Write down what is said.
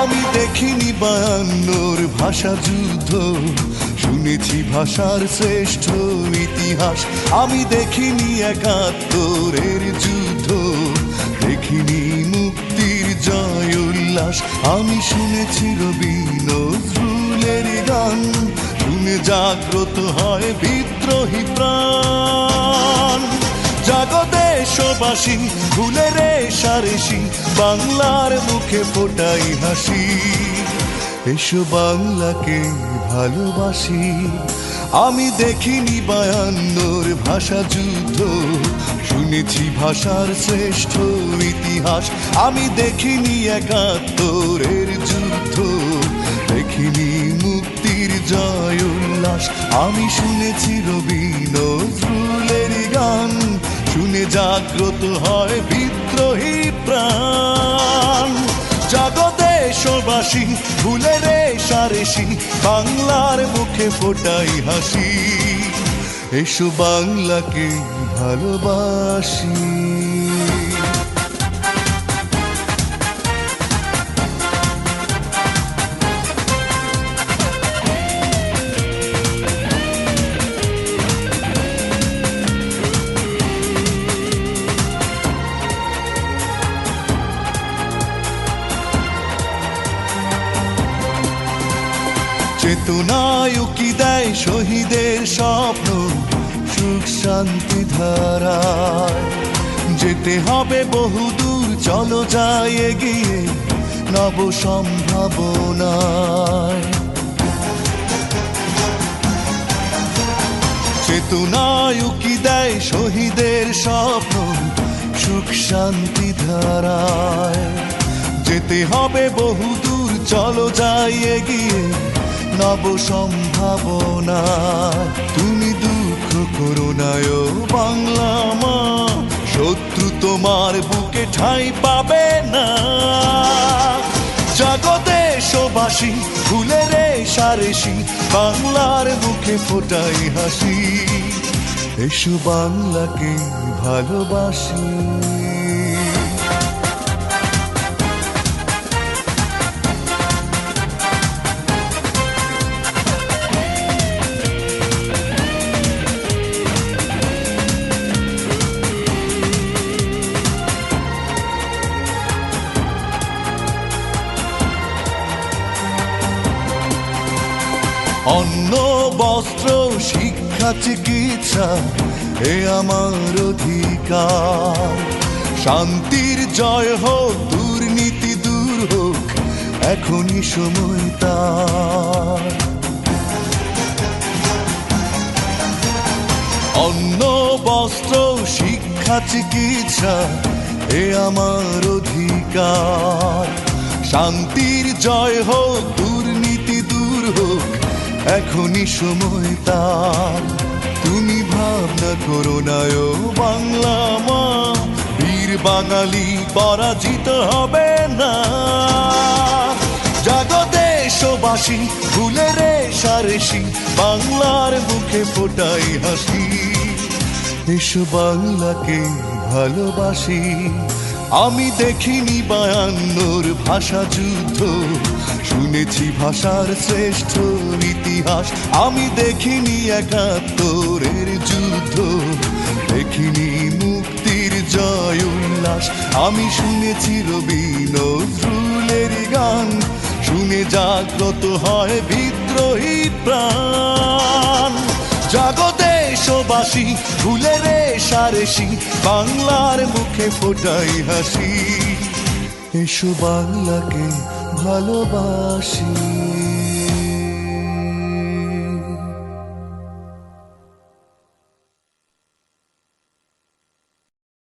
আমি দেখিনি 52 ভাষা যুদ্ধ, শুনেছি ভাষার শ্রেষ্ঠ ইতিহাস। আমি দেখিনি 71 যুদ্ধ, দেখিনি মুক্তির জয় উল্লাস। আমি শুনেছি রবি নজরুলের গান, শুনে জাগ্রত হয় বিদ্রোহী প্রাণ। জাগো দেশবাসী, ভুলে রেশারেশি, বাংলার মুখে ফোটাই হাসি। এসো বাংলাকে ভালোবাসি। আমি দেখিনি 52 ভাষা যুদ্ধ, শুনেছি ভাষার শ্রেষ্ঠ ইতিহাস। আমি দেখিনি 71 যুদ্ধ, দেখিনি মুক্তির জয় উল্লাস। আমি শুনেছি রবি নজরুলের গান, শুনে জাগ্রত হয় বিদ্রোহী প্রাণ। জাগো দেশবাসী, ভুলে রেশারেশি, বাংলার মুখে ফোটাই হাসি। এসো বাংলাকে ভালোবাসি। চেতনায় উকি দেয় শহীদের স্বপ্ন, সুখ শান্তি ধারায়। যেতে হবে বহুদূর, চলো যাই এগিয়ে নব সম্ভাবনায়। চেতনায় উকি দেয় শহীদের স্বপ্ন, সুখ শান্তি ধারায়। যেতে হবে বহুদূর, চলো যাই এগিয়ে নব সম্ভাবনা। তুমি দুঃখ করো না ও বাংলা মা, শত্রু তোমার বুকে ঠাঁই পাবে না। জাগো দেশবাসী, ভুলে রেশারেশি, বাংলার মুখে ফোটাই হাসি। এসো বাংলাকে ভালোবাসি। অন্ন বস্ত্র শিক্ষা চিকিৎসা এ আমার অধিকার। শান্তির জয় হোক, দুর্নীতি দূর হোক, এখনই সময় তার। অন্ন বস্ত্র শিক্ষা চিকিৎসা এ আমার অধিকার। শান্তির জয় হোক, দুর্নীতি দূর হোক, এখনই সময় তার। তুমি ভাবনা করো না ও বাংলা মা, বীর বাঙালি পরাজিত হবে না। জাগো দেশবাসী, ভুলে রেশারেশি, বাংলার মুখে ফোটাই হাসি। এসো বাংলাকে ভালোবাসি। আমি দেখিনি 52 ভাষা যুদ্ধ, শুনেছি ভাষার শ্রেষ্ঠ ইতিহাস। আমি দেখিনি 71 যুদ্ধ, দেখিনি মুক্তির জয় উল্লাস। আমি শুনেছি রবি নজরুলের গান, শুনে জাগ্রত হয় বিদ্রোহী প্রাণ। জাগো দেশবাসী, ভুলে রেশারেশি, বাংলার মুখে ফোটাই হাসি। এসো বাংলাকে ভালোবাসি।